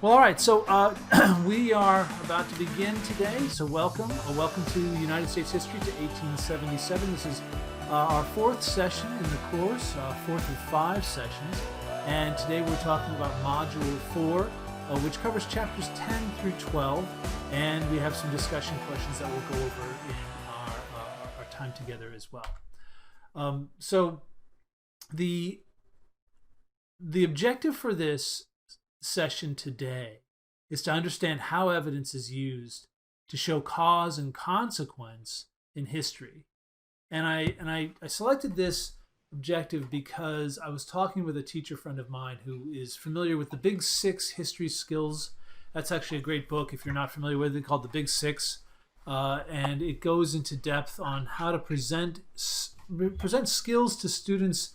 Well, all right. So we are about to begin today. So welcome to United States history to 1877. This is our fourth session in the course, fourth of 5 sessions, and today we're talking about Module 4, which covers chapters 10 through 12, and we have some discussion questions that we'll go over in our time together as well. So the objective for this session today is to understand how evidence is used to show cause and consequence in history. And I selected this objective because I was talking with a teacher friend of mine who is familiar with the Big Six history skills. That's actually a great book if you're not familiar with it, called The Big Six. And it goes into depth on how to present skills to students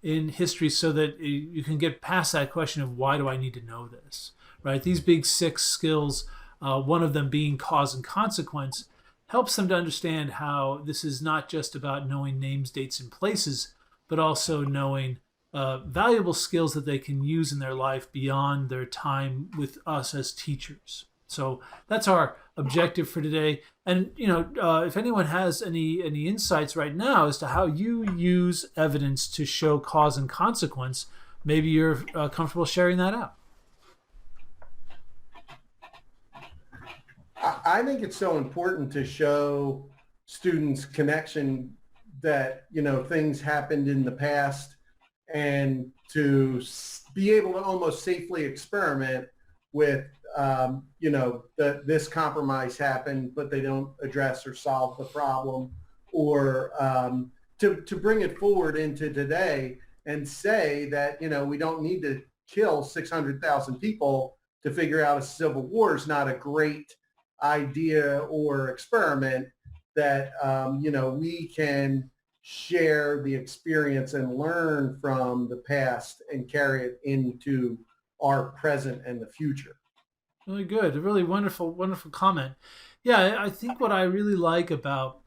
in history so that you can get past that question of why do I need to know this, right? These Big Six skills, one of them being cause and consequence, helps them to understand how this is not just about knowing names, dates, and places, but also knowing valuable skills that they can use in their life beyond their time with us as teachers. So that's our objective for today. And if anyone has any insights right now as to how you use evidence to show cause and consequence, maybe you're comfortable sharing that out. I think it's so important to show students connection that things happened in the past, and to be able to almost safely experiment with this compromise happened, but they don't address or solve the problem, or to bring it forward into today and say that we don't need to kill 600,000 people to figure out a civil war is not a great idea or experiment, that we can share the experience and learn from the past and carry it into our present and the future. Really good. A really wonderful comment. Yeah, I think what I really like about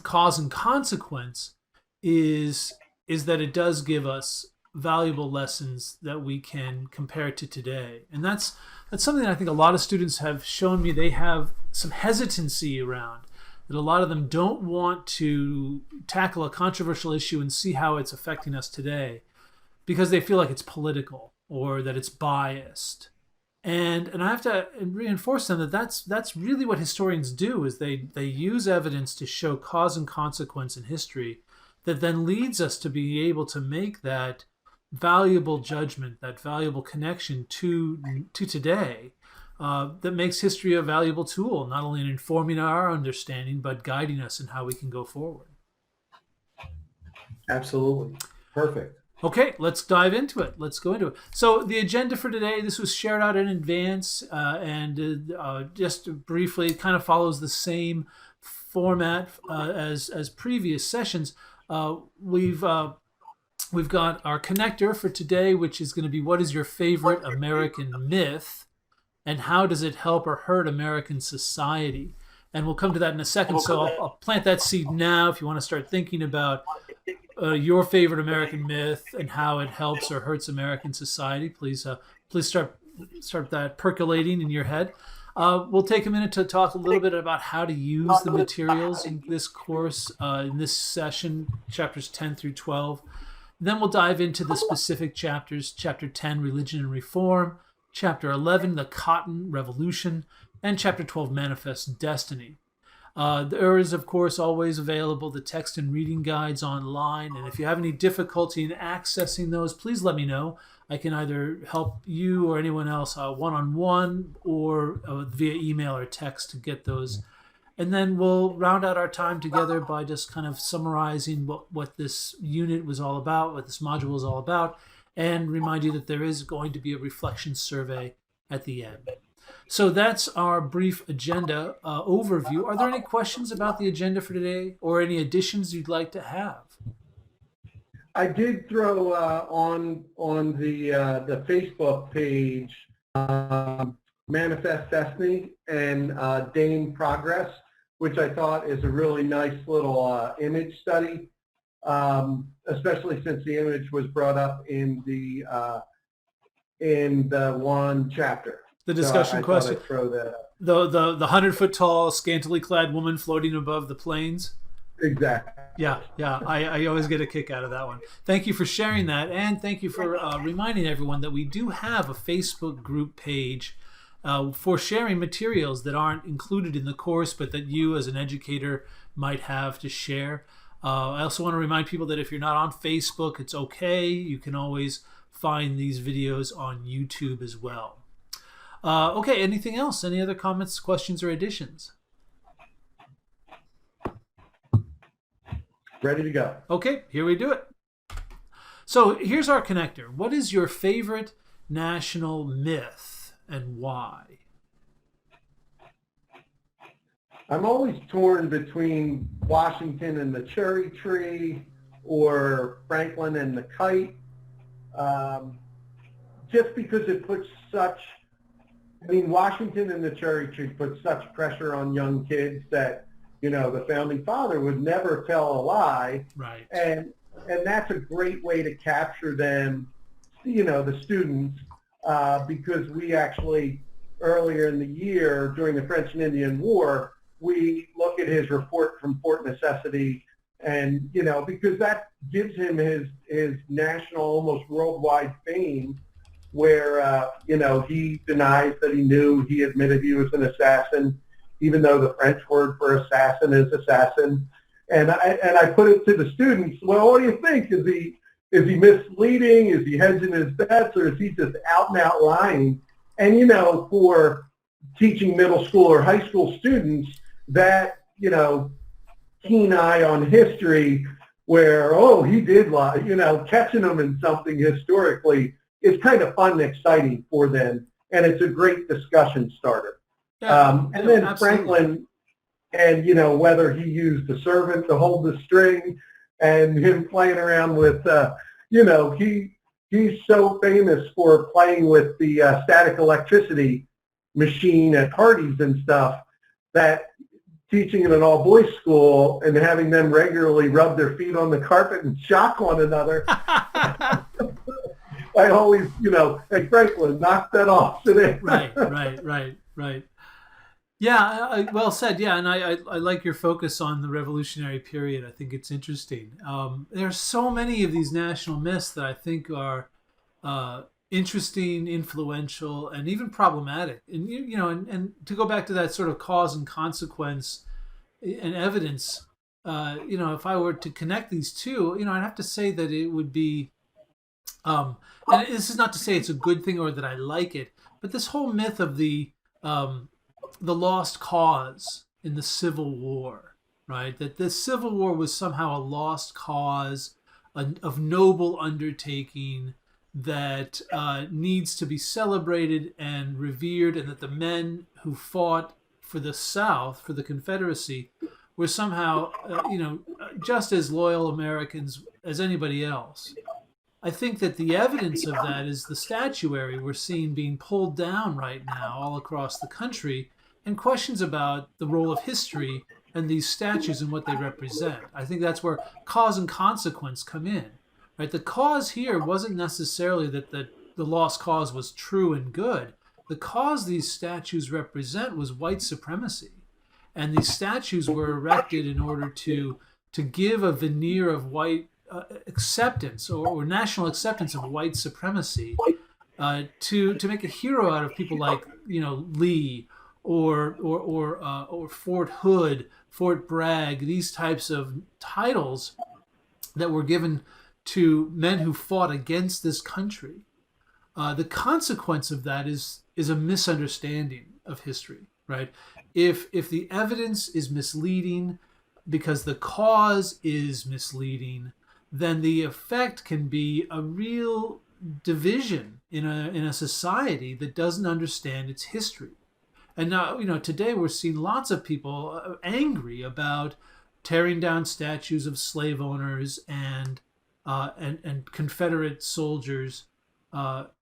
cause and consequence is that it does give us valuable lessons that we can compare to today. And that's something that I think a lot of students have shown me they have some hesitancy around, that a lot of them don't want to tackle a controversial issue and see how it's affecting us today because they feel like it's political or that it's biased. And I have to reinforce them that that's really what historians do, is they use evidence to show cause and consequence in history that then leads us to be able to make that valuable judgment, that valuable connection to today, that makes history a valuable tool, not only in informing our understanding, but guiding us in how we can go forward. Absolutely. Perfect. Okay, let's dive into it. Let's go into it. So the agenda for today, this was shared out in advance, and just briefly, it kind of follows the same format as previous sessions. We've got our connector for today, which is going to be, what is your favorite American myth, and how does it help or hurt American society? And we'll come to that in a second. So I'll plant that seed now if you want to start thinking about your favorite American myth and how it helps or hurts American society. Please start that percolating in your head. We'll take a minute to talk a little bit about how to use the materials in this course, in this session, chapters 10 through 12. Then we'll dive into the specific chapters, chapter 10, Religion and Reform, chapter 11, the Cotton Revolution, and chapter 12, Manifest Destiny. There is, of course, always available the text and reading guides online, and if you have any difficulty in accessing those, please let me know. I can either help you or anyone else one-on-one or via email or text to get those. And then we'll round out our time together by just kind of summarizing what this unit was all about, what this module was all about, and remind you that there is going to be a reflection survey at the end. So that's our brief agenda overview. Are there any questions about the agenda for today, or any additions you'd like to have? I did throw on the Facebook page Manifest Destiny and Dame Progress, which I thought is a really nice little image study, especially since the image was brought up in the one chapter. The So discussion I thought question. I'd throw that up. The 100-foot tall, scantily clad woman floating above the plains. Exactly. Yeah, yeah. I always get a kick out of that one. Thank you for sharing that, and thank you for reminding everyone that we do have a Facebook group page for sharing materials that aren't included in the course, but that you as an educator might have to share. I also want to remind people that if you're not on Facebook, it's okay. You can always find these videos on YouTube as well. Okay, anything else? Any other comments, questions, or additions? Ready to go. Okay, here we do it. So here's our connector. What is your favorite national myth and why? I'm always torn between Washington and the cherry tree or Franklin and the kite, just because it puts such, I mean, Washington and the cherry tree put such pressure on young kids that, you know, the founding father would never tell a lie. Right. And that's a great way to capture them, you know, the students, because we actually, earlier in the year, during the French and Indian War, we look at his report from Fort Necessity, and, you know, because that gives him his national, almost worldwide fame, where, you know, he denies that he knew, he admitted he was an assassin, even though the French word for assassin is assassin. And I put it to the students, well, what do you think? Is he misleading? Is he hedging his bets, or is he just out and out lying? And, you know, for teaching middle school or high school students, that, you know, keen eye on history where, oh, he did lie, you know, catching them in something historically is kind of fun and exciting for them. And it's a great discussion starter. And then absolutely. Franklin, and, you know, whether he used the servant to hold the string and him playing around with, you know, he's so famous for playing with the static electricity machine at parties and stuff, that teaching in an all-boys school and having them regularly rub their feet on the carpet and shock one another, I always, you know, hey, Franklin, knock that off today. Right. Yeah, well said. Yeah, and I like your focus on the Revolutionary period. I think it's interesting. There are so many of these national myths that I think are interesting, influential, and even problematic. And you know, and to go back to that sort of cause and consequence and evidence, you know, if I were to connect these two, you know, I'd have to say that it would be, and this is not to say it's a good thing or that I like it, but this whole myth of the lost cause in the Civil War, right? That the Civil War was somehow a lost cause of noble undertaking that needs to be celebrated and revered, and that the men who fought for the South, for the Confederacy, were somehow, you know, just as loyal Americans as anybody else. I think that the evidence of that is the statuary we're seeing being pulled down right now all across the country, and questions about the role of history and these statues and what they represent. I think that's where cause and consequence come in. Right? The cause here wasn't necessarily that the lost cause was true and good. The cause these statues represent was white supremacy. And these statues were erected in order to give a veneer of white acceptance or national acceptance of white supremacy, to make a hero out of people like, you know, Lee or Fort Hood, Fort Bragg, these types of titles that were given to men who fought against this country. The consequence of that is a misunderstanding of history, right? If the evidence is misleading because the cause is misleading, then the effect can be a real division in a society that doesn't understand its history. And now, you know, today we're seeing lots of people angry about tearing down statues of slave owners and Confederate soldiers,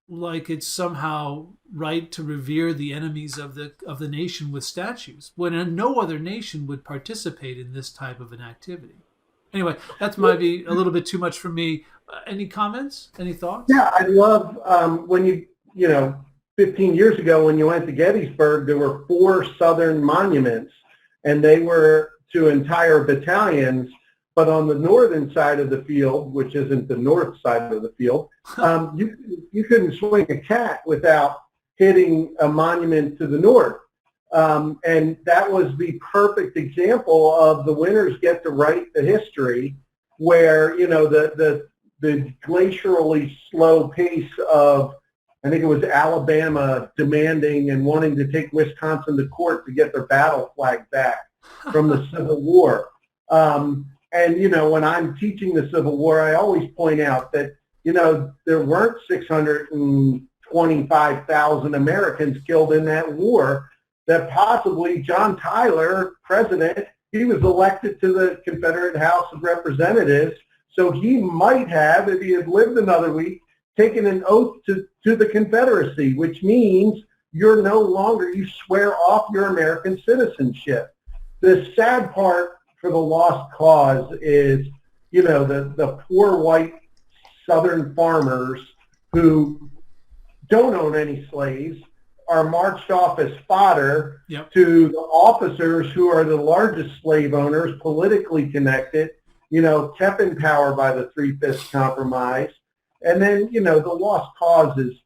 like it's somehow right to revere the enemies of the nation with statues, when no other nation would participate in this type of an activity. Anyway, that might be a little bit too much for me. Any comments? Any thoughts? Yeah, I love when you know, 15 years ago when you went to Gettysburg, there were 4 Southern monuments, and they were to entire battalions. But on the northern side of the field, which isn't the north side of the field, you couldn't swing a cat without hitting a monument to the north. And that was the perfect example of the winners get to write the history, where, you know, the glacially slow pace of, I think it was Alabama demanding and wanting to take Wisconsin to court to get their battle flag back from the Civil War. And, you know, when I'm teaching the Civil War, I always point out that, you know, there weren't 625,000 Americans killed in that war, that possibly John Tyler, president, he was elected to the Confederate House of Representatives, so he might have, if he had lived another week, taken an oath to the Confederacy, which means you're no longer, you swear off your American citizenship. The sad part for the lost cause is, you know, the poor white Southern farmers who don't own any slaves are marched off as fodder to the officers who are the largest slave owners, politically connected, you know, kept in power by the Three-Fifths Compromise. And then, you know, the lost cause is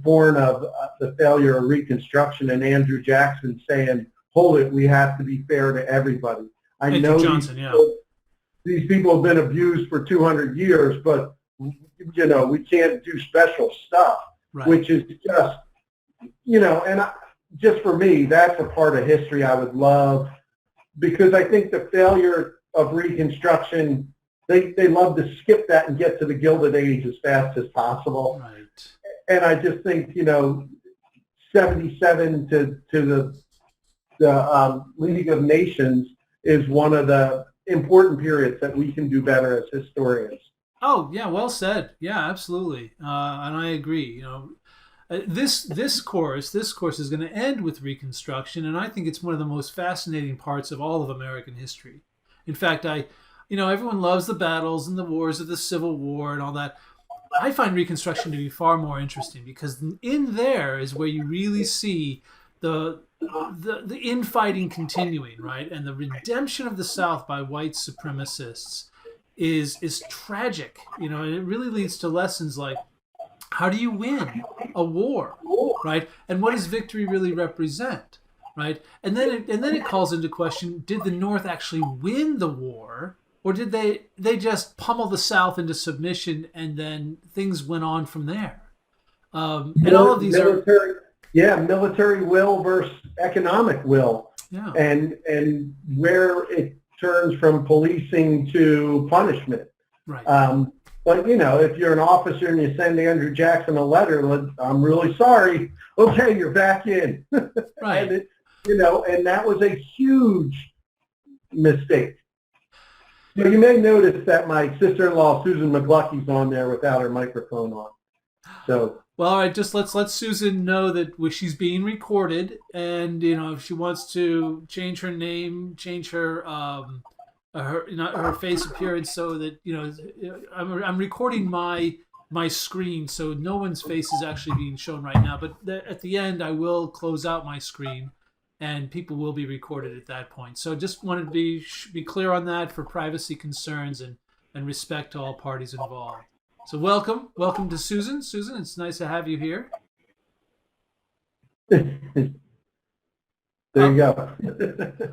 born of the failure of Reconstruction and Andrew Jackson saying, hold it, we have to be fair to everybody. I know these people have been abused for 200 years, but, you know, we can't do special stuff, which is just, you know, and just for me, that's a part of history I would love, because I think the failure of Reconstruction, they love to skip that and get to the Gilded Age as fast as possible. Right. And I just think, you know, 77 to the League of Nations is one of the important periods that we can do better as historians. Oh, yeah, well said. Yeah, absolutely. And I agree. You know, this course is going to end with Reconstruction, and I think it's one of the most fascinating parts of all of American history. In fact, you know, everyone loves the battles and the wars of the Civil War and all that. I find Reconstruction to be far more interesting, because in there is where you really see the infighting continuing, right? And the redemption of the South by white supremacists is tragic, you know, and it really leads to lessons like, how do you win a war, right? And what does victory really represent, right? And then it calls into question, did the North actually win the war, or did they just pummel the South into submission, and then things went on from there? And all of these military will versus economic will, and where it turns from policing to punishment. Right. But, you know, if you're an officer and you send Andrew Jackson a letter, I'm really sorry. Okay, you're back in. Right. And you know, and that was a huge mistake. So you may notice that my sister-in-law, Susan McLucky's on there without her microphone on. So. Well, all right, just let's let Susan know that she's being recorded, and, you know, if she wants to change her name, change her her face appearance, so that, you know, I'm recording my screen, so no one's face is actually being shown right now. But at the end, I will close out my screen, and people will be recorded at that point. So just wanted to be clear on that for privacy concerns and respect to all parties involved. So welcome to Susan. Susan, it's nice to have you here. There you go.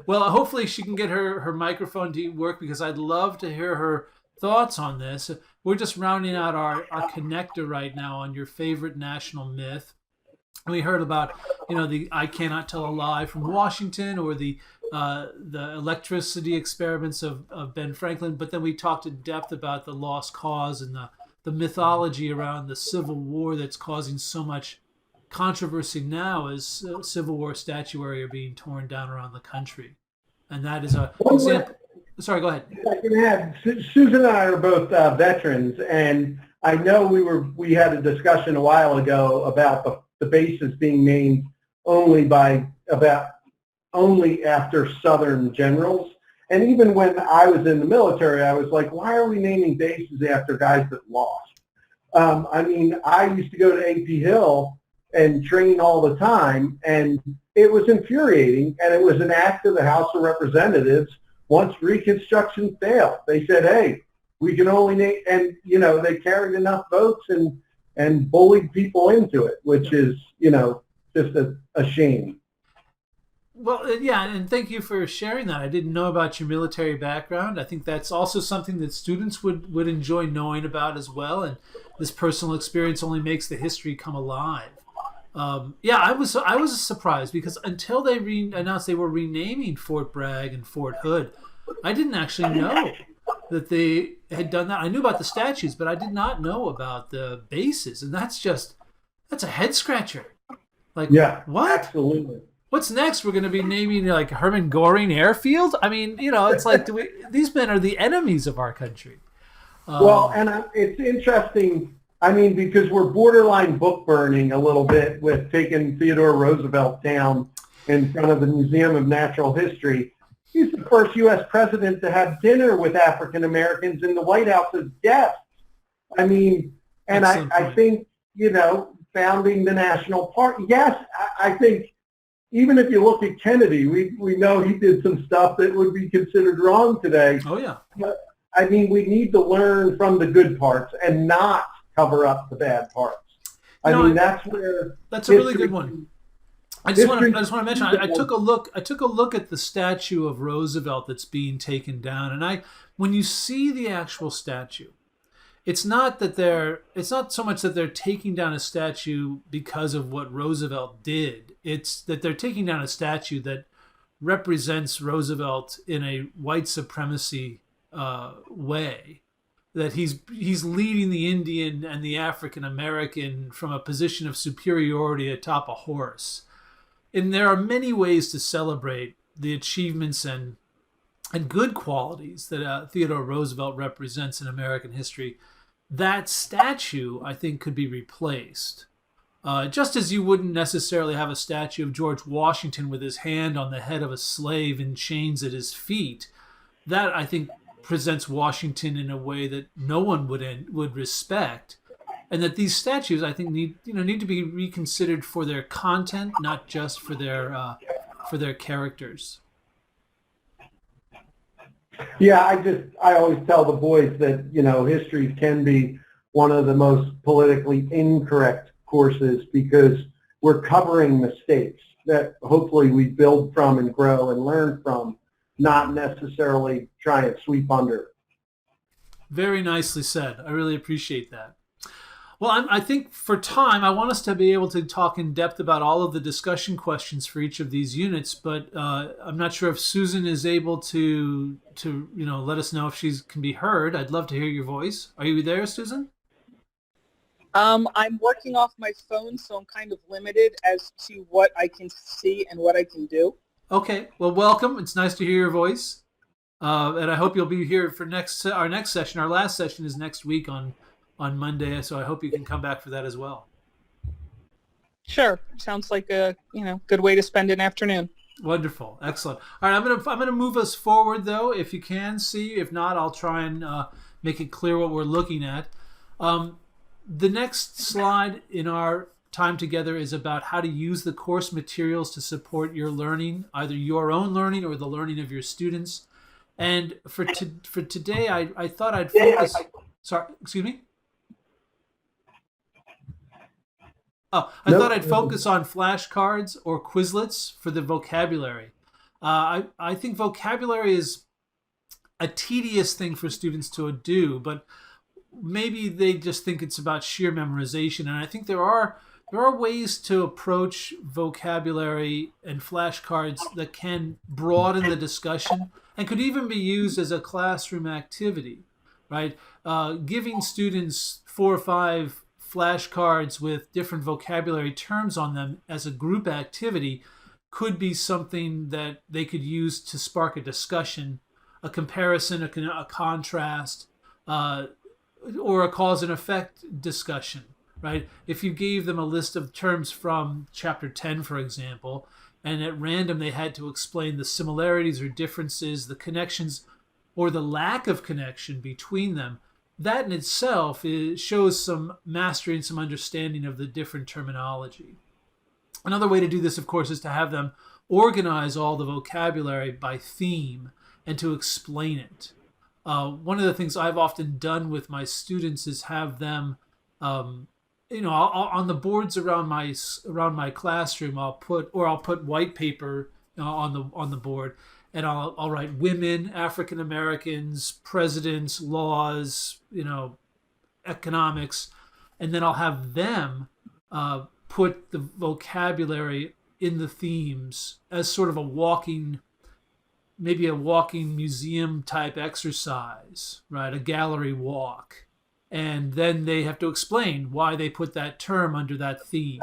Well, hopefully she can get her microphone to work, because I'd love to hear her thoughts on this. We're just rounding out our connector right now on your favorite national myth. We heard about, you know, the I Cannot Tell a Lie from Washington, or the electricity experiments of Ben Franklin, but then we talked in depth about the lost cause and the mythology around the Civil War that's causing so much controversy now, as Civil War statuary are being torn down around the country. And that is an example. Sorry, go ahead. I can add, Susan and I are both veterans, and I know we had a discussion a while ago about the bases being named only after Southern generals. And even when I was in the military, I was like, why are we naming bases after guys that lost? I mean, I used to go to AP Hill and train all the time. And it was infuriating. And it was an act of the House of Representatives. Once Reconstruction failed, they said, hey, we can only name, and, you know, they carried enough votes and bullied people into it, which is, you know, just a shame. Well, yeah, and thank you for sharing that. I didn't know about your military background. I think that's also something that students would enjoy knowing about as well. And this personal experience only makes the history come alive. Yeah, I was surprised because until they announced they were renaming Fort Bragg and Fort Hood, I didn't actually know that they had done that. I knew about the statues, but I did not know about the bases, and that's a head scratcher. Like, Yeah, what? absolutely. What's next? We're going to be naming like Herman Goring Airfield. I mean, you know, it's like these men are the enemies of our country. Well, and it's interesting, I mean, because we're borderline book burning a little bit with taking Theodore Roosevelt down in front of the Museum of Natural History. He's the first U.S. president to have dinner with African Americans in the White House as guests. I mean, and I think, you know, founding the national park, yes, I think even if you look at Kennedy, we know he did some stuff that would be considered wrong today. Oh, yeah. But, I mean, we need to learn from the good parts and not cover up the bad parts. I mean, that's where that's a really good one. I just want to mention. I took a look at the statue of Roosevelt that's being taken down, and when you see the actual statue, it's not so much that they're taking down a statue because of what Roosevelt did. It's that they're taking down a statue that represents Roosevelt in a white supremacy way. That he's leading the Indian and the African American from a position of superiority atop a horse. And there are many ways to celebrate the achievements and good qualities that Theodore Roosevelt represents in American history. That statue, I think, could be replaced. Just as you wouldn't necessarily have a statue of George Washington with his hand on the head of a slave in chains at his feet, that, I think, presents Washington in a way that no one would respect. And that these statues, I think, need to be reconsidered for their content, not just for their characters. Yeah, I always tell the boys that, you know, history can be one of the most politically incorrect courses because we're covering mistakes that hopefully we build from and grow and learn from, not necessarily try and sweep under. Very nicely said. I really appreciate that. Well, I think for time, I want us to be able to talk in depth about all of the discussion questions for each of these units, but I'm not sure if Susan is able to let us know if she can be heard. I'd love to hear your voice. Are you there, Susan? I'm working off my phone, so I'm kind of limited as to what I can see and what I can do. Okay. Well, welcome. It's nice to hear your voice, and I hope you'll be here for our next session. Our last session is next week on Monday, so I hope you can come back for that as well. Sure. Sounds like a good way to spend an afternoon. Wonderful. Excellent. All right, I'm gonna move us forward though, if you can see. If not, I'll try and make it clear what we're looking at. The next slide in our time together is about how to use the course materials to support your learning, either your own learning or the learning of your students. And for today, I thought I'd focus. Sorry, excuse me. Oh, I thought I'd focus on flashcards or Quizlets for the vocabulary. I think vocabulary is a tedious thing for students to do, but maybe they just think it's about sheer memorization. And I think there are ways to approach vocabulary and flashcards that can broaden the discussion and could even be used as a classroom activity, right? Giving students 4 or 5 flashcards with different vocabulary terms on them as a group activity could be something that they could use to spark a discussion, a comparison, a contrast, or a cause and effect discussion, right? If you gave them a list of terms from chapter 10, for example, and at random they had to explain the similarities or differences, the connections or the lack of connection between them, that in itself shows some mastery and some understanding of the different terminology. Another way to do this, of course, is to have them organize all the vocabulary by theme and to explain it. One of the things I've often done with my students is have them, on the boards around my classroom, I'll put white paper on the board, and I'll write women, African Americans, presidents, laws, economics, and then I'll have them put the vocabulary in the themes as sort of maybe a walking museum type exercise, right? A gallery walk. And then they have to explain why they put that term under that theme.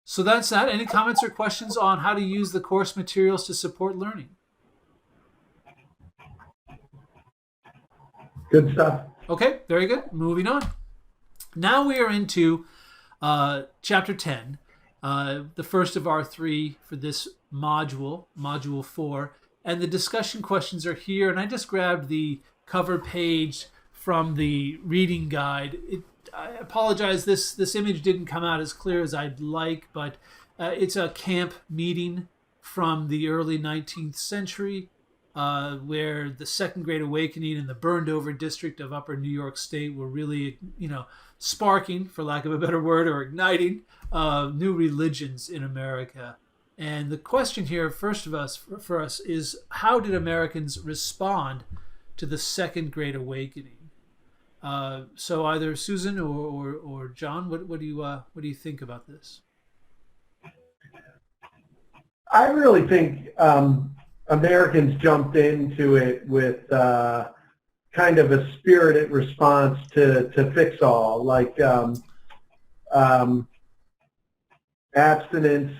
So that's that. Any comments or questions on how to use the course materials to support learning? Good stuff. Okay, very good. Moving on. Now we are into Chapter 10, the first of our 3 for this Module 4. And the discussion questions are here. And I just grabbed the cover page from the reading guide. I apologize, this image didn't come out as clear as I'd like, but it's a camp meeting from the early 19th century where the Second Great Awakening and the burned over district of Upper New York State were really, sparking, for lack of a better word, or igniting new religions in America. And the question here, first for us, is how did Americans respond to the Second Great Awakening? So either Susan or John, what do you think about this? I really think Americans jumped into it with kind of a spirited response to fix all, like abstinence,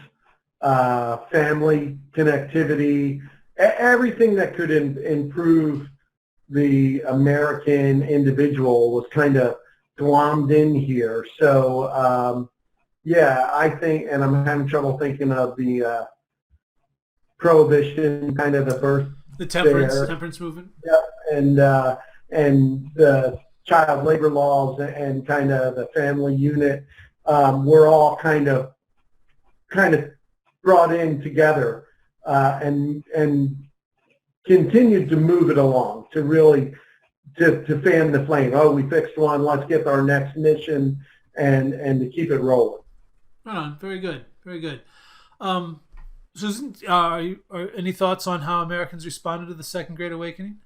family connectivity, everything that could improve the American individual was kind of glommed in here. So, I think, and I'm having trouble thinking of the prohibition, kind of the birth. The temperance movement. Yeah, and the child labor laws and kind of the family unit were all kind of brought in together and continued to move it along to really to fan the flame. Oh, we fixed one. Let's get our next mission and to keep it rolling. Right on. Very good. Very good. Susan, are any thoughts on how Americans responded to the Second Great Awakening?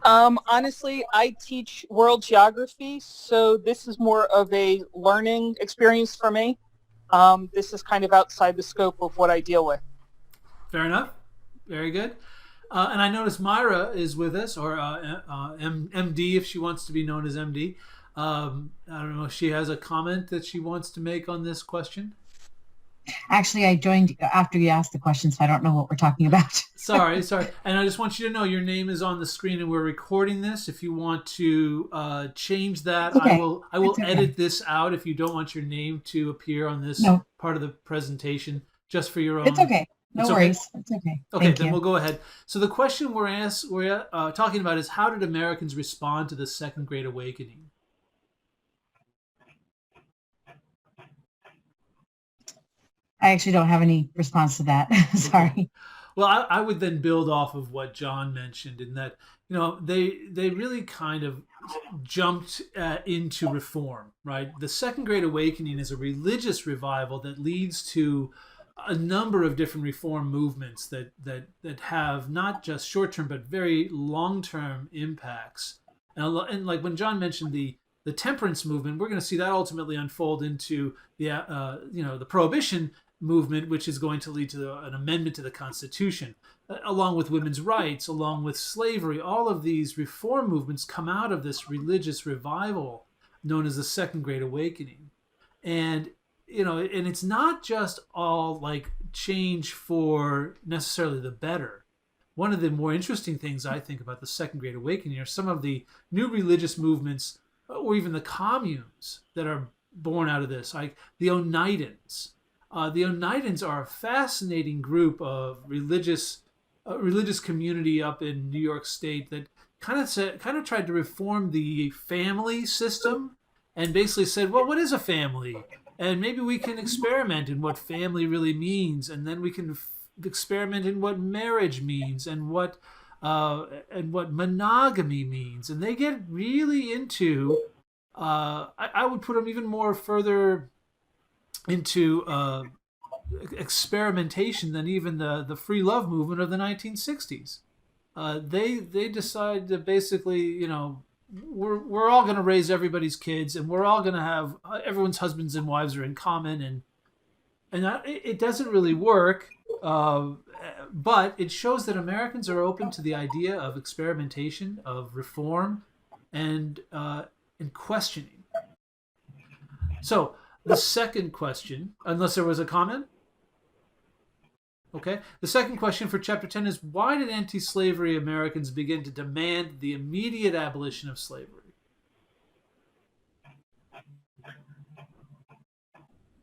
Honestly, I teach world geography, so this is more of a learning experience for me. This is kind of outside the scope of what I deal with. Fair enough. Very good. And I notice Myra is with us, or MD, if she wants to be known as MD. I don't know if she has a comment that she wants to make on this question. Actually, I joined after you asked the question, so I don't know what we're talking about. Sorry. And I just want you to know your name is on the screen and we're recording this. If you want to change that, okay. I will edit this out if you don't want your name to appear on this part of the presentation, just for your own. It's okay. No worries. It's okay. Okay, Thank then you. we'll go ahead. So the question we're talking about is, how did Americans respond to the Second Great Awakening? I actually don't have any response to that. Sorry. Well, I would then build off of what John mentioned, in that they really kind of jumped into reform, right? The Second Great Awakening is a religious revival that leads to a number of different reform movements that have not just short-term but very long-term impacts. And like when John mentioned the temperance movement, we're going to see that ultimately unfold into the prohibition movement, which is going to lead to an amendment to the Constitution, along with women's rights, along with slavery. All of these reform movements come out of this religious revival known as the Second Great Awakening. And and it's not just all like change for necessarily the better. One of the more interesting things I think about the Second Great Awakening are some of the new religious movements, or even the communes that are born out of this, like the Onitans. The Onitans are a fascinating group of religious community up in New York State that kind of tried to reform the family system and basically said, well, what is a family? And maybe we can experiment in what family really means, and then we can experiment in what marriage means and what monogamy means. And they get really into, I would put them even more further into experimentation than even the free love movement of the 1960s. They decide that basically, we're all going to raise everybody's kids, and we're all going to have everyone's husbands and wives are in common, and it doesn't really work. But it shows that Americans are open to the idea of experimentation, of reform, and questioning. So the second question, unless there was a comment. Okay. The second question for Chapter 10 is, why did anti-slavery Americans begin to demand the immediate abolition of slavery?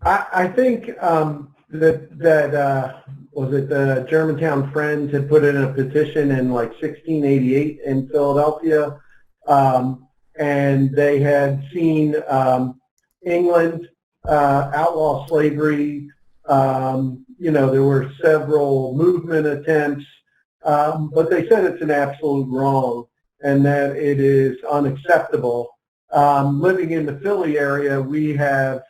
I think that was it the Germantown Friends had put in a petition in like 1688 in Philadelphia, and they had seen England outlaw slavery. There were several movement attempts, but they said it's an absolute wrong and that it is unacceptable. Living in the Philly area, we have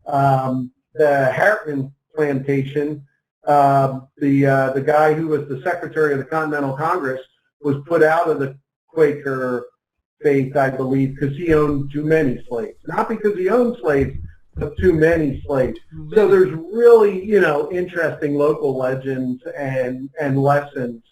the Harriman plantation. The guy who was the secretary of the Continental Congress was put out of the Quaker faith, I believe, because he owned too many slaves. Not because he owned slaves, but too many slaves. So there's really, interesting local legends and lessons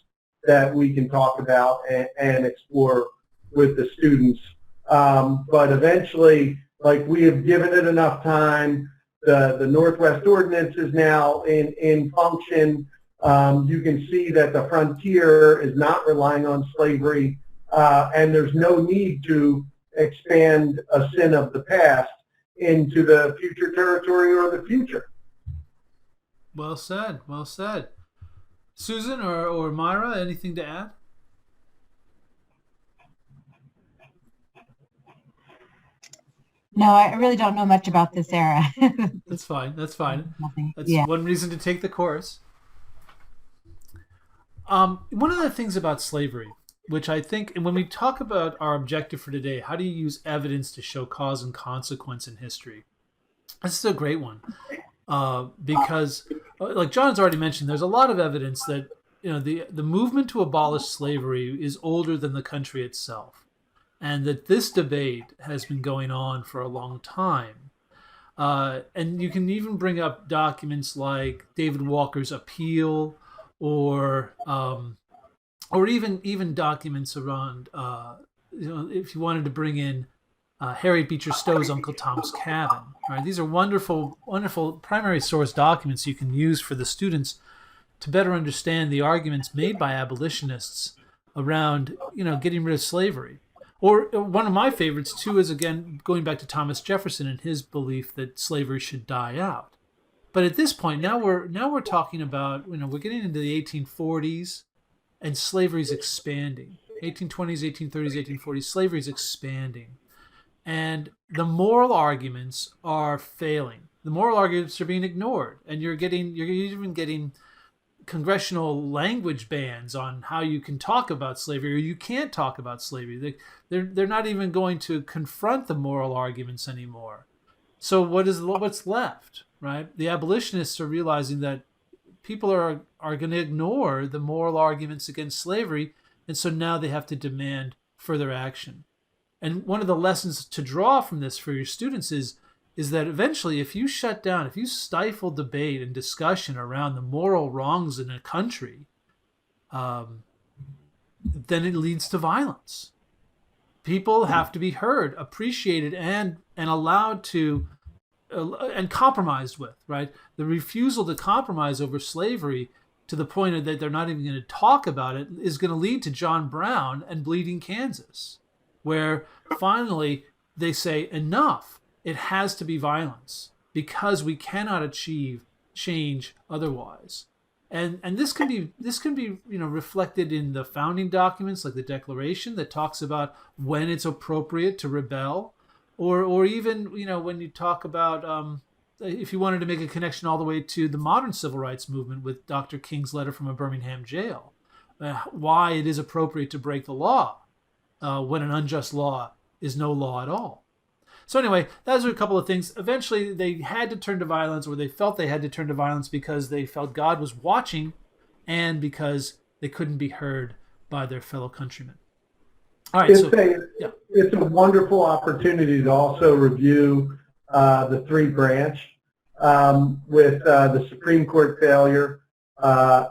that we can talk about and explore with the students. But eventually, we have given it enough time. The Northwest Ordinance is now in function. You can see that the frontier is not relying on slavery, and there's no need to expand a sin of the past into the future territory or the future. Well said. Well said. Susan or Myra, anything to add? No, I really don't know much about this era. That's fine. That's fine. Nothing. That's Yeah. one reason to take the course. One of the things about slavery, which I think, and when we talk about our objective for today, how do you use evidence to show cause and consequence in history? This is a great one, because, like John's already mentioned, there's a lot of evidence that the movement to abolish slavery is older than the country itself, and that this debate has been going on for a long time. And you can even bring up documents like David Walker's appeal, or even documents around, if you wanted to bring in Harriet Beecher Stowe's Uncle Tom's Cabin. Right? These are wonderful, wonderful primary source documents you can use for the students to better understand the arguments made by abolitionists around, getting rid of slavery. Or one of my favorites too is, again, going back to Thomas Jefferson and his belief that slavery should die out. But at this point, now we're talking about, we're getting into the 1840s, and slavery's expanding. 1820s, 1830s, 1840s, slavery's expanding. And the moral arguments are failing. The moral arguments are being ignored, and you're even getting congressional language bans on how you can talk about slavery or you can't talk about slavery. They're not even going to confront the moral arguments anymore. So what's left, right? The abolitionists are realizing that people are going to ignore the moral arguments against slavery, and so now they have to demand further action. And one of the lessons to draw from this for your students is that eventually, if you shut down, if you stifle debate and discussion around the moral wrongs in a country, then it leads to violence. People have to be heard, appreciated, and allowed to, and compromised with, right? The refusal to compromise over slavery to the point that they're not even going to talk about it is going to lead to John Brown and Bleeding Kansas, where finally they say enough. It has to be violence because we cannot achieve change otherwise. And this can be reflected in the founding documents like the Declaration that talks about when it's appropriate to rebel, or even when you talk about if you wanted to make a connection all the way to the modern civil rights movement with Dr. King's letter from a Birmingham jail, why it is appropriate to break the law when an unjust law is no law at all. So anyway, those are a couple of things. Eventually, they had to turn to violence, or they felt they had to turn to violence because they felt God was watching and because they couldn't be heard by their fellow countrymen. All right, It's a wonderful opportunity to also review the three branch with the Supreme Court failure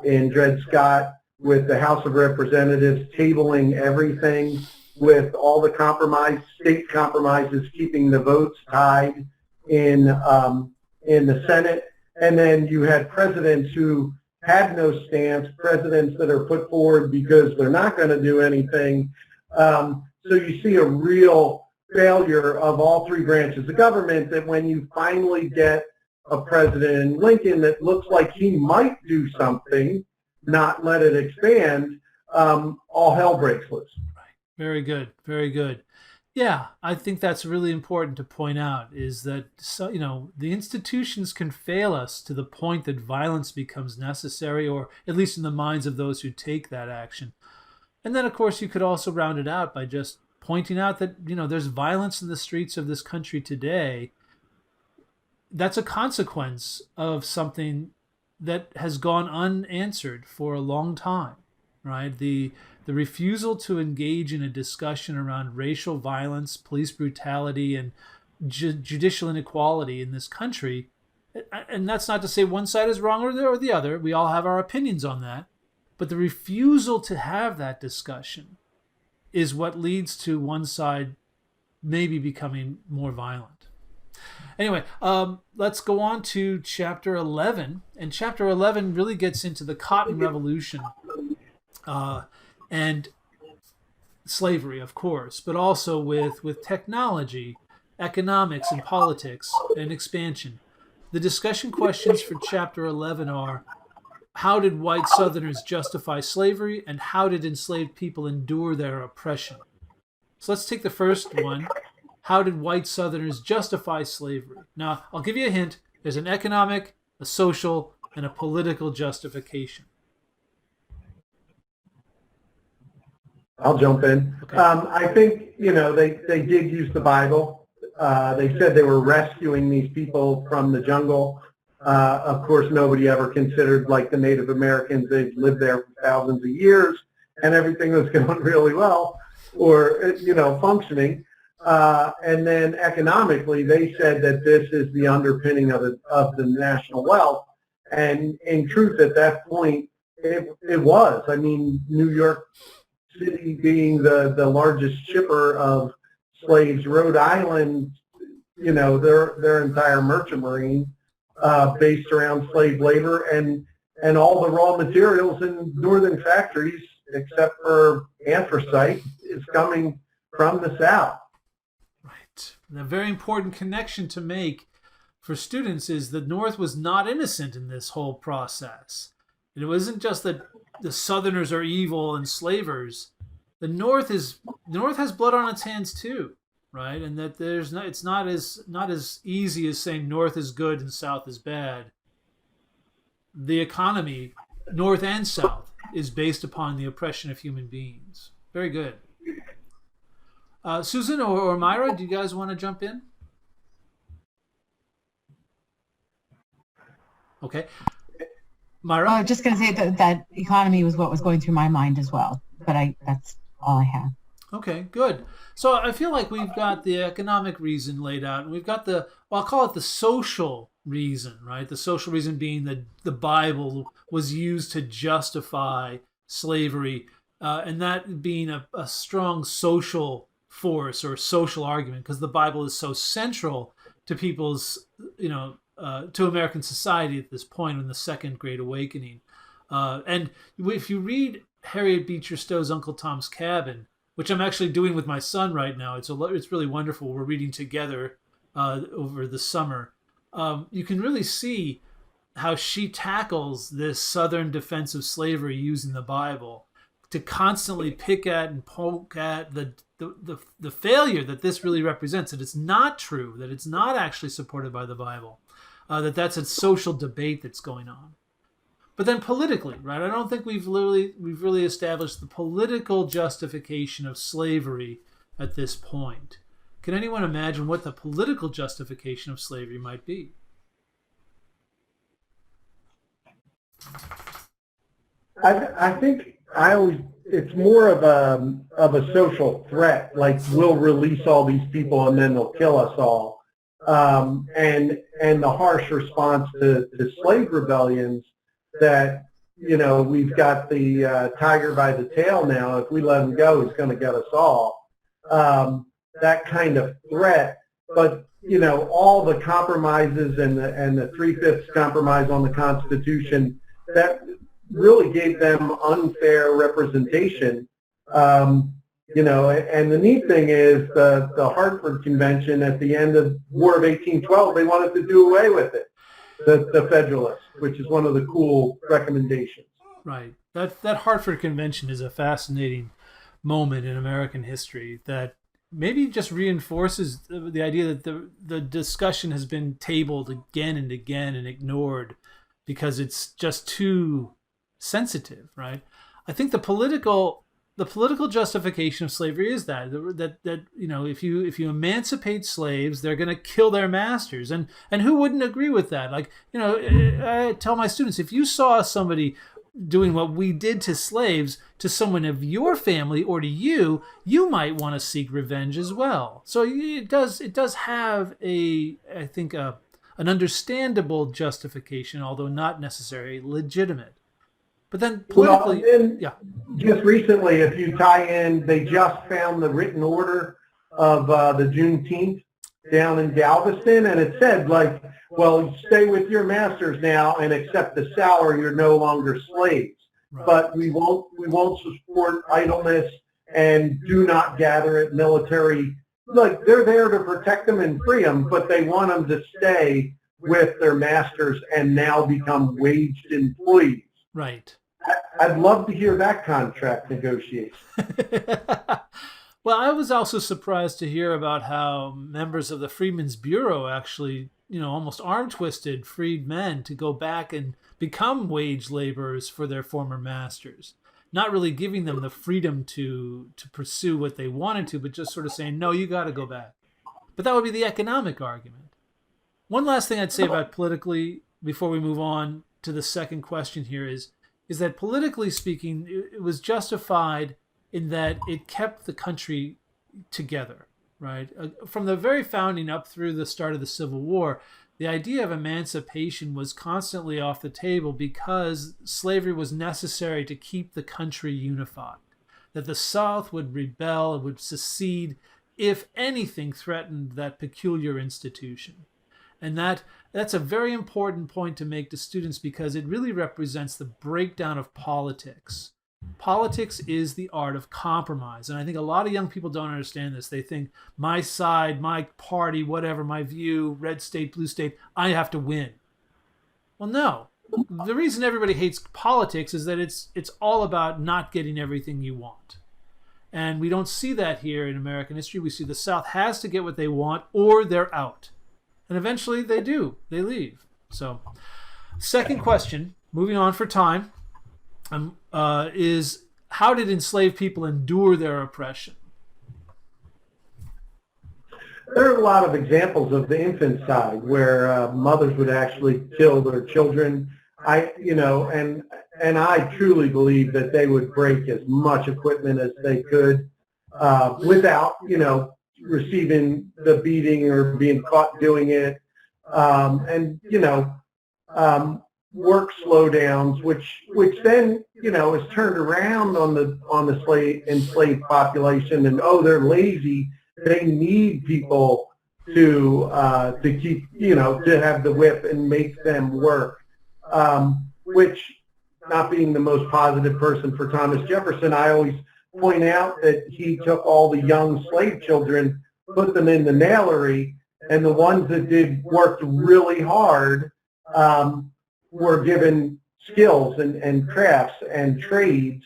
in Dred Scott, with the House of Representatives tabling everything, with all the state compromises keeping the votes tied in the Senate, and then you had presidents who had no stance, presidents that are put forward because they're not going to do anything. So you see a real failure of all three branches of government, that when you finally get a President Lincoln that looks like he might do something, not let it expand, all hell breaks loose. Very good. Very good. Yeah, I think that's really important to point out, is that the institutions can fail us to the point that violence becomes necessary, or at least in the minds of those who take that action. And then, of course, you could also round it out by just pointing out that, there's violence in the streets of this country today. That's a consequence of something that has gone unanswered for a long time, right? The refusal to engage in a discussion around racial violence, police brutality, and judicial inequality in this country. And that's not to say one side is wrong or the other. We all have our opinions on that. But the refusal to have that discussion is what leads to one side maybe becoming more violent. Anyway, let's go on to chapter 11. And chapter 11 really gets into the Cotton Revolution and slavery, of course, but also with technology, economics, and politics, and expansion. The discussion questions for chapter 11 are: how did white Southerners justify slavery, and how did enslaved people endure their oppression? So let's take the first one. How did white Southerners justify slavery? Now, I'll give you a hint. There's an economic, a social, and a political justification. I'll jump in. Okay. I think, they did use the Bible. They said they were rescuing these people from the jungle. Of course, nobody ever considered, like the Native Americans, they've lived there for thousands of years and everything was going really well, or, functioning. And then economically, they said that this is the underpinning of the national wealth. And in truth, at that point, it was. I mean, New York City being the largest shipper of slaves, Rhode Island, their entire merchant marine based around slave labor, and all the raw materials in northern factories, except for anthracite, is coming from the South. Right. And a very important connection to make for students is the North was not innocent in this whole process. It wasn't just that the Southerners are evil and slavers. The North has blood on its hands too, right? And that it's not as easy as saying North is good and South is bad. The economy, North and South, is based upon the oppression of human beings. Very good. Susan or Myra, do you guys want to jump in? Okay. Myra? I was just going to say that economy was what was going through my mind as well, but that's all I have. Okay, good. So I feel like we've got the economic reason laid out, and we've got I'll call it the social reason, right? The social reason being that the Bible was used to justify slavery, and that being a strong social force or social argument, because the Bible is so central to people's, to American society at this point in the Second Great Awakening. And if you read Harriet Beecher Stowe's Uncle Tom's Cabin, which I'm actually doing with my son right now, it's really wonderful. We're reading together over the summer. You can really see how she tackles this Southern defense of slavery using the Bible. to constantly pick at and poke at the failure that this really represents, that it's not true, that it's not actually supported by the Bible, that's a social debate that's going on. But then politically, right? I don't think we've really established the political justification of slavery at this point. Can anyone imagine what the political justification of slavery might be? I think it's more of a social threat, like we'll release all these people and then they'll kill us all. And the harsh response to slave rebellions that, we've got the tiger by the tail now. If we let him go, he's going to get us all. That kind of threat. But, all the compromises and the 3/5 compromise on the Constitution, that really gave them unfair representation. And the neat thing is the Hartford Convention at the end of War of 1812, they wanted to do away with it, the Federalists, which is one of the cool recommendations. Right. That Hartford Convention is a fascinating moment in American history that maybe just reinforces the idea that the discussion has been tabled again and again and ignored because it's just too sensitive, right? I think the political justification of slavery is that if you emancipate slaves, they're going to kill their masters, and who wouldn't agree with that? Like, I tell my students, if you saw somebody doing what we did to slaves to someone of your family or to you, you might want to seek revenge as well. So it does have an understandable justification, although not necessarily legitimate. But then politically, just recently, if you tie in, they just found the written order of the Juneteenth down in Galveston, and it said, well, stay with your masters now and accept the salary. You're no longer slaves. Right. But we won't support idleness and do not gather at military. They're there to protect them and free them, but they want them to stay with their masters and now become waged employees. Right. I'd love to hear that contract negotiation. Well, I was also surprised to hear about how members of the Freedmen's Bureau actually, almost arm-twisted freed men to go back and become wage laborers for their former masters. Not really giving them the freedom to pursue what they wanted to, but just sort of saying, no, you got to go back. But that would be the economic argument. One last thing I'd say about politically, before we move on to the second question here, is that politically speaking, it was justified in that it kept the country together, right? From the very founding up through the start of the Civil War, the idea of emancipation was constantly off the table because slavery was necessary to keep the country unified, that the South would rebel and would secede if anything threatened that peculiar institution. And that's a very important point to make to students because it really represents the breakdown of politics. Politics is the art of compromise. And I think a lot of young people don't understand this. They think my side, my party, whatever, my view, red state, blue state, I have to win. Well, no. The reason everybody hates politics is that it's all about not getting everything you want. And we don't see that here in American history. We see the South has to get what they want or they're out. And eventually they do. They leave. So, second question, moving on for time, is how did enslaved people endure their oppression? There are a lot of examples of the infant side where mothers would actually kill their children. I truly believe that they would break as much equipment as they could without, receiving the beating or being caught doing it, work slowdowns, which then is turned around on the enslaved population, and they're lazy. They need people to keep to have the whip and make them work. Which, not being the most positive person for Thomas Jefferson, I always point out that he took all the young slave children, put them in the nailery, and the ones that worked really hard were given skills and crafts and trades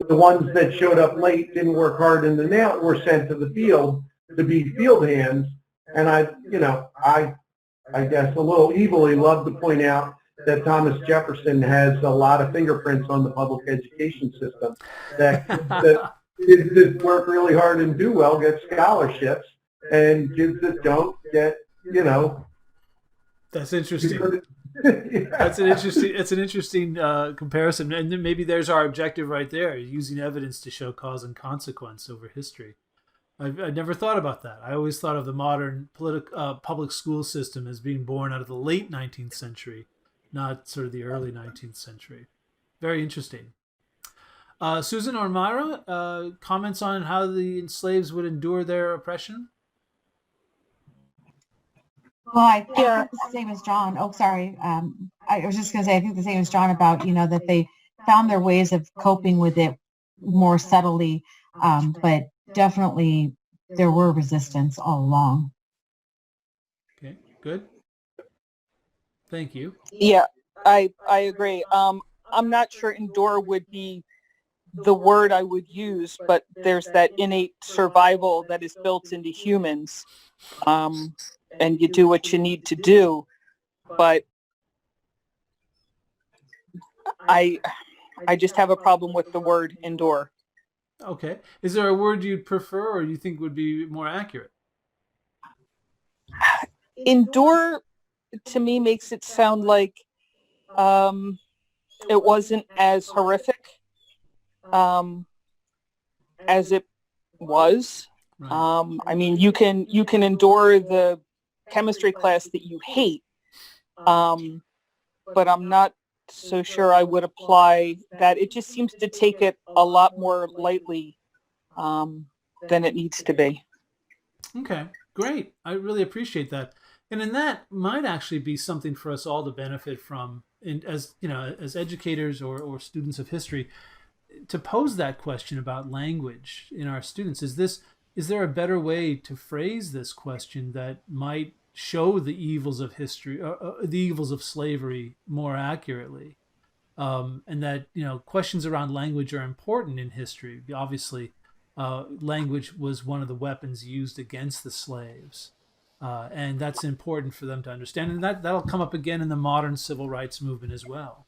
The ones that showed up late, didn't work hard in the nail, were sent to the field to be field hands. And I guess a little evilly love to point out that Thomas Jefferson has a lot of fingerprints on the public education system. That kids that work really hard and do well get scholarships, and kids that don't get, That's interesting. Yeah. That's an interesting comparison, and then maybe there's our objective right there: using evidence to show cause and consequence over history. I never thought about that. I always thought of the modern public school system as being born out of the late 19th century, not sort of the early 19th century. Very interesting. Susan or Myra, comments on how the enslaved would endure their oppression? Well, I think the same as John. Oh, sorry. I was just going to say, I think the same as John about, that they found their ways of coping with it more subtly. But definitely there were resistance all along. Okay, good. Thank you. Yeah, I agree. I'm not sure endure would be the word I would use, but there's that innate survival that is built into humans. And you do what you need to do. But I just have a problem with the word endure. Okay. Is there a word you'd prefer or you think would be more accurate? Endure, to me, makes it sound like it wasn't as horrific as it was. Right. I mean, you can endure the chemistry class that you hate, but I'm not so sure I would apply that. It just seems to take it a lot more lightly than it needs to be. Okay, great. I really appreciate that. And that might actually be something for us all to benefit from, as educators or students of history, to pose that question about language in our students. Is there a better way to phrase this question that might show the evils of history, the evils of slavery more accurately? And that, questions around language are important in history. Obviously, language was one of the weapons used against the slaves. And that's important for them to understand. And that'll come up again in the modern civil rights movement as well.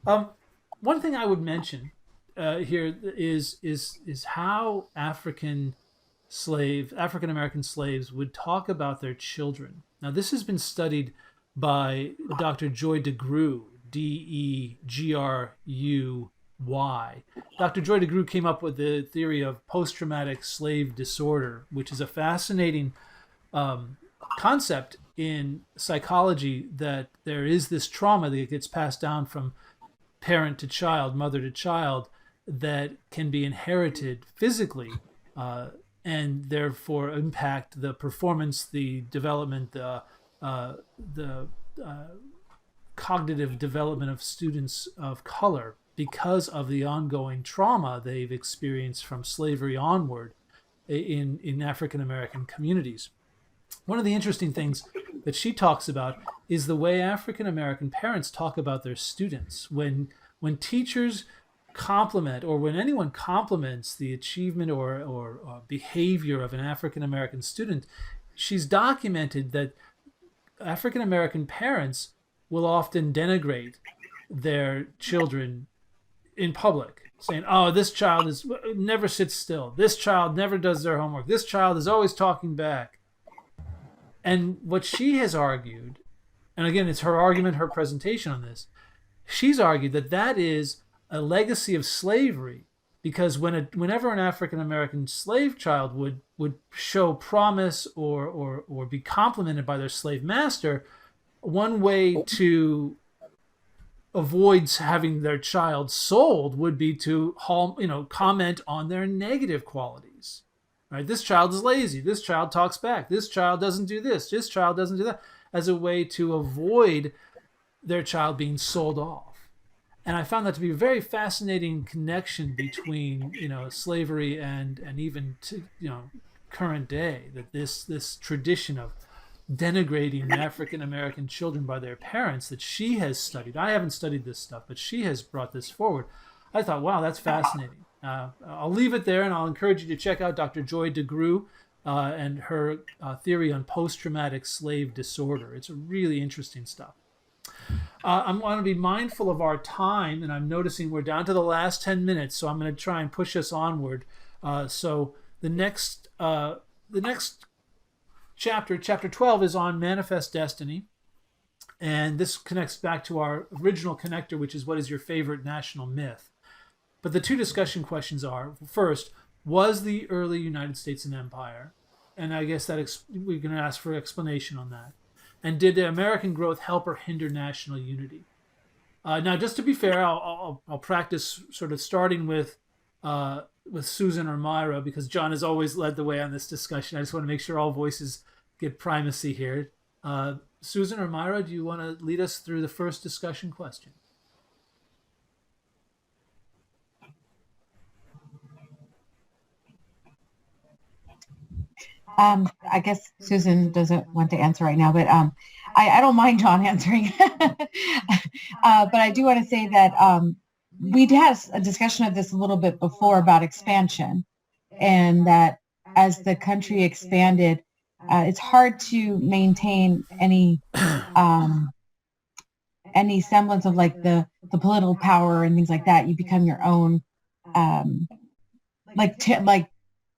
One thing I would mention here is how African American slaves would talk about their children. Now, this has been studied by Dr. Joy DeGruy, Degruy. Dr. Joy DeGruy came up with the theory of post-traumatic slave disorder, which is a fascinating concept in psychology, that there is this trauma that gets passed down from parent to child, mother to child, that can be inherited physically, and therefore impact the performance, the development, the cognitive development of students of color, because of the ongoing trauma they've experienced from slavery onward in African American communities. One of the interesting things that she talks about is the way African American parents talk about their students. When teachers compliment, or when anyone compliments the achievement or behavior of an African American student, she's documented that African American parents will often denigrate their children in public, saying, "Oh, this child never sits still. This child never does their homework. This child is always talking back." And what she has argued, and again, it's her argument, her presentation on this, she's argued that is a legacy of slavery, because whenever an African American slave child would show promise or be complimented by their slave master, one way to avoid having their child sold would be to comment on their negative qualities. Right? This child is lazy. This child talks back. This child doesn't do this. This child doesn't do that, as a way to avoid their child being sold off. And I found that to be a very fascinating connection between, slavery and even current day, that this tradition of denigrating African American children by their parents that she has studied. I haven't studied this stuff, but she has brought this forward. I thought, wow, that's fascinating. I'll leave it there, and I'll encourage you to check out Dr. Joy DeGruy and her theory on post-traumatic slave disorder. It's really interesting stuff. I want to be mindful of our time, and I'm noticing we're down to the last 10 minutes, so I'm going to try and push us onward. So the next chapter, chapter 12, is on manifest destiny. And this connects back to our original connector, which is, what is your favorite national myth? But the two discussion questions are, first, was the early United States an empire? And I guess that we're going to ask for explanation on that. And did the American growth help or hinder national unity? Now, just to be fair, I'll practice sort of starting with Susan or Myra, because John has always led the way on this discussion. I just want to make sure all voices get primacy here. Susan or Myra, do you want to lead us through the first discussion question? I guess Susan doesn't want to answer right now, but I don't mind John answering. But I do want to say that we'd had a discussion of this a little bit before about expansion, and that as the country expanded, it's hard to maintain any semblance of like the political power and things like that. You become your own, like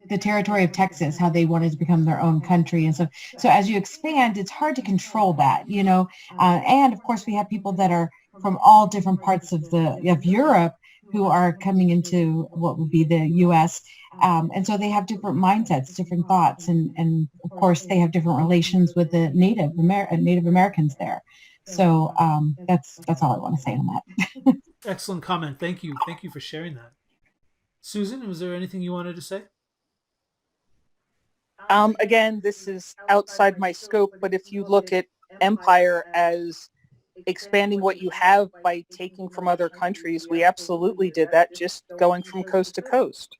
the territory of Texas, how they wanted to become their own country. And so as you expand, it's hard to control that, you know. And of course, we have people that are from all different parts of Europe who are coming into what would be the U.S. And so they have different mindsets, different thoughts, and of course they have different relations with the Native Americans there. So that's all I want to say on that. Excellent comment. Thank you for sharing that. Susan, was there anything you wanted to say? Again, this is outside my scope, but if you look at empire as expanding what you have by taking from other countries, we absolutely did that, just going from coast to coast.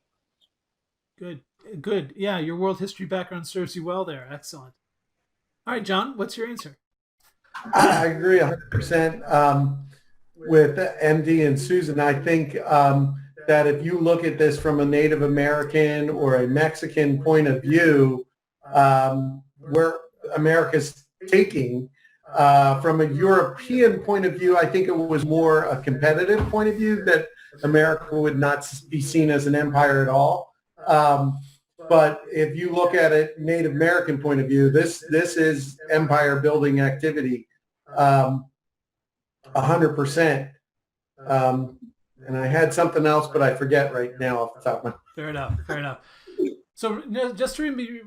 Good. Yeah, your world history background serves you well there. Excellent. All right, John, what's your answer? I agree 100% with MD and Susan. I think that if you look at this from a Native American or a Mexican point of view, where America's taking, from a European point of view, I think it was more a competitive point of view, that America would not be seen as an empire at all. But if you look at it Native American point of view, this is empire building activity, 100%. And I had something else, but I forget right now off the top of my head. Fair enough. So just to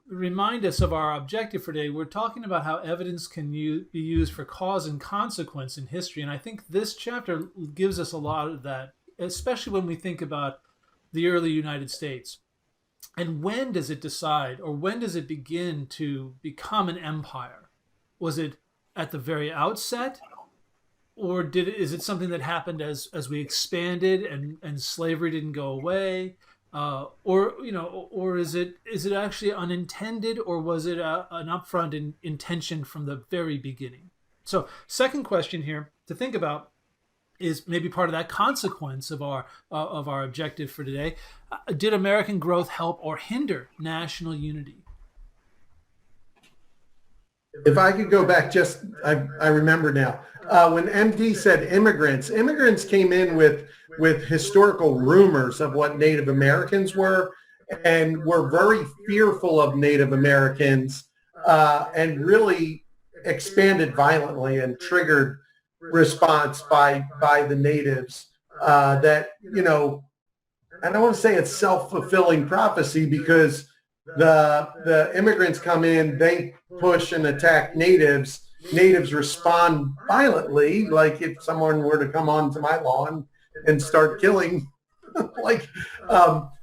remind us of our objective for today, we're talking about how evidence can be used for cause and consequence in history. And I think this chapter gives us a lot of that, especially when we think about the early United States. And when does it decide, or when does it begin to become an empire? Was it at the very outset? Or is it something that happened as we expanded and slavery didn't go away? Or is it actually unintended, or was it an upfront intention from the very beginning? So, second question here to think about is maybe part of that consequence of our objective for today. Did American growth help or hinder national unity? If I could go back, I remember now. When MD said immigrants came in with historical rumors of what Native Americans were, and were very fearful of Native Americans, and really expanded violently and triggered response by the natives. That, you know, I don't want to say it's self-fulfilling prophecy, because the immigrants come in, they push and attack natives. Natives respond violently, like if someone were to come onto my lawn and start killing, like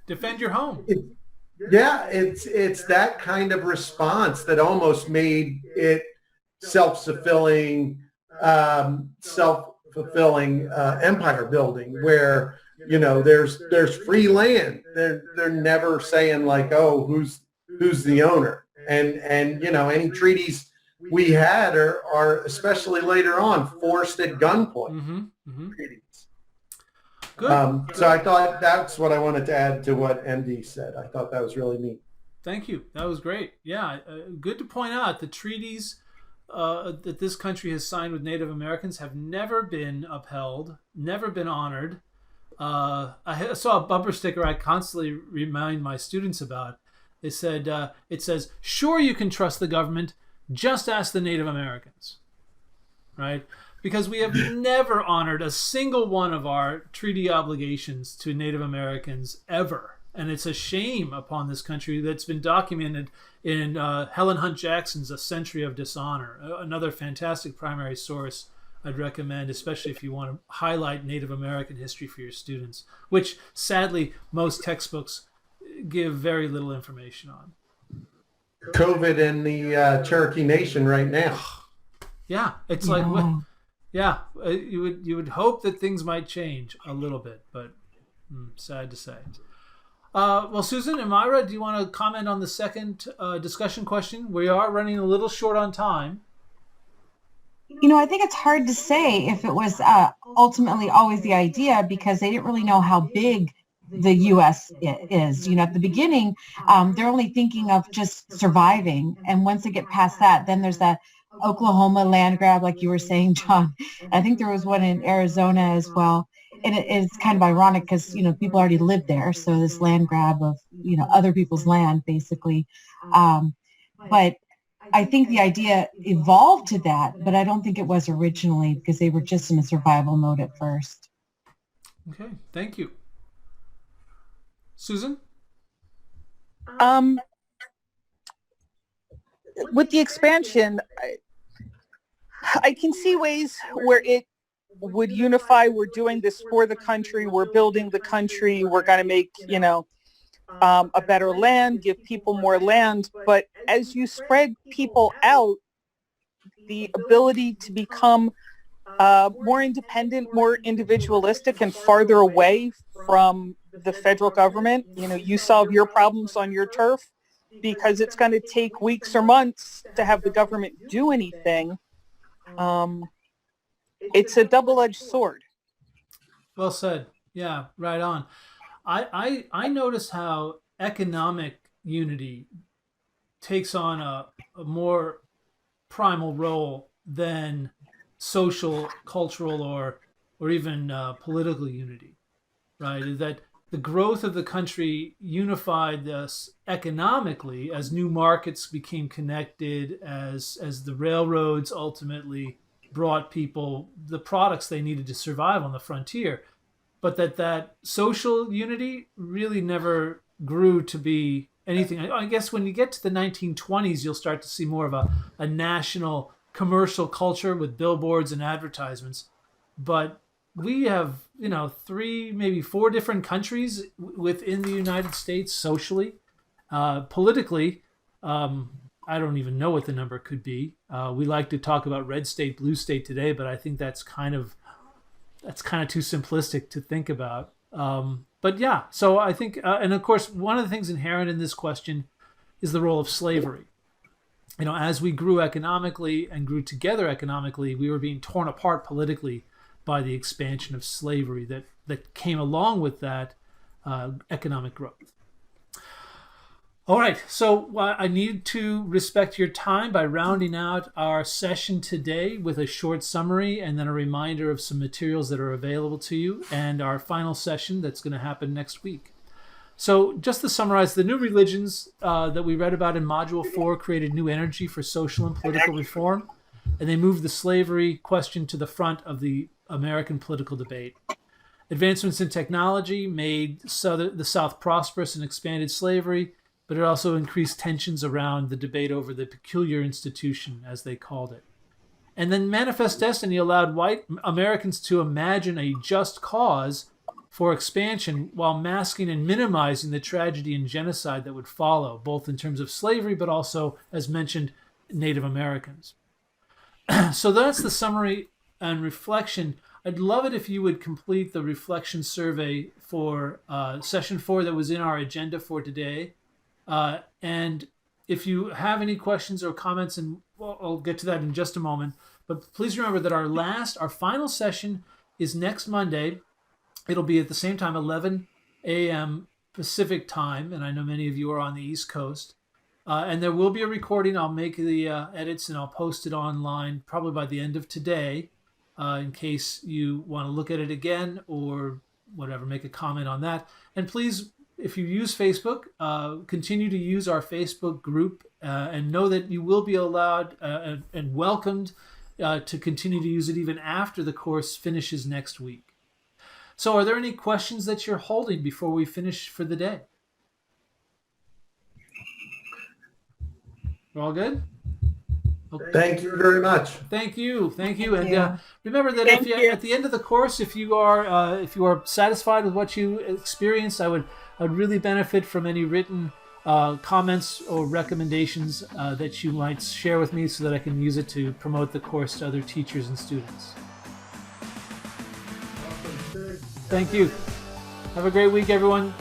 defend your home. It's that kind of response that almost made it self-fulfilling empire building, where, you know, there's free land. They're never saying like, oh, who's the owner, and you know, any treaties we had are especially later on forced at gunpoint. Mm-hmm. Mm-hmm. Treaties. Good. So I thought that's what I wanted to add to what MD said. I thought that was really neat. Thank you. That was great. Yeah, good to point out the treaties that this country has signed with Native Americans have never been upheld, never been honored. I saw a bumper sticker I constantly remind my students about. They said, it says, "Sure, you can trust the government. Just ask the Native Americans." Right? Because we have never honored a single one of our treaty obligations to Native Americans ever. And it's a shame upon this country that's been documented in Helen Hunt Jackson's A Century of Dishonor, another fantastic primary source I'd recommend, especially if you want to highlight Native American history for your students, which sadly most textbooks give very little information on. COVID in the Cherokee Nation right now. Yeah, it's like, yeah, you would hope that things might change a little bit, but sad to say. Well, Susan and Myra, do you want to comment on the second discussion question? We are running a little short on time. I think it's hard to say if it was ultimately always the idea, because they didn't really know how big the U.S. is. At the beginning, they're only thinking of just surviving. And once they get past that, then there's that Oklahoma land grab, like you were saying, John. I think there was one in Arizona as well. And it's kind of ironic because, people already live there. So this land grab of, other people's land, basically. But I think the idea evolved to that, but I don't think it was originally, because they were just in a survival mode at first. Okay, thank you. Susan? With the expansion, I can see ways where it would unify. We're doing this for the country. We're building the country. We're going to make, a better land, give people more land. But as you spread people out, the ability to become more independent, more individualistic, and farther away from the federal government, you solve your problems on your turf, because it's going to take weeks or months to have the government do anything. It's a double-edged sword. Well said. Yeah, right on. I notice how economic unity takes on a more primal role than social, cultural, or even political unity, right? That the growth of the country unified us economically as new markets became connected, as the railroads ultimately brought people the products they needed to survive on the frontier. But that social unity really never grew to be anything. I guess when you get to the 1920s, you'll start to see more of a national commercial culture with billboards and advertisements. But we have, 3, maybe 4 different countries within the United States socially. Politically, I don't even know what the number could be. We like to talk about red state, blue state today, but I think that's kind of too simplistic to think about. But yeah, so I think, and of course, one of the things inherent in this question is the role of slavery. As we grew economically and grew together economically, we were being torn apart politically by the expansion of slavery that came along with that economic growth. All right, so I need to respect your time by rounding out our session today with a short summary and then a reminder of some materials that are available to you, and our final session that's going to happen next week. So just to summarize, the new religions that we read about in Module 4 created new energy for social and political reform, and they moved the slavery question to the front of the American political debate. Advancements in technology made the South prosperous and expanded slavery, but it also increased tensions around the debate over the peculiar institution, as they called it. And then Manifest Destiny allowed white Americans to imagine a just cause for expansion while masking and minimizing the tragedy and genocide that would follow, both in terms of slavery, but also, as mentioned, Native Americans. So that's the summary and reflection. I'd love it if you would complete the reflection survey for session 4 that was in our agenda for today. And if you have any questions or comments, and I'll get to that in just a moment, but please remember that our final session is next Monday, It'll be at the same time, 11 a.m. Pacific time, and I know many of you are on the East Coast. And there will be a recording. I'll make the edits and I'll post it online probably by the end of today, in case you want to look at it again or whatever, make a comment on that. And please, if you use Facebook, continue to use our Facebook group, and know that you will be allowed and welcomed to continue to use it even after the course finishes next week. So are there any questions that you're holding before we finish for the day? We're all good? Okay. Thank you very much. Thank you. And Thank you. remember that Thank if you, you. at the end of the course, if you are satisfied with what you experienced, I would really benefit from any written comments or recommendations that you might share with me, so that I can use it to promote the course to other teachers and students. Thank you. Have a great week, everyone.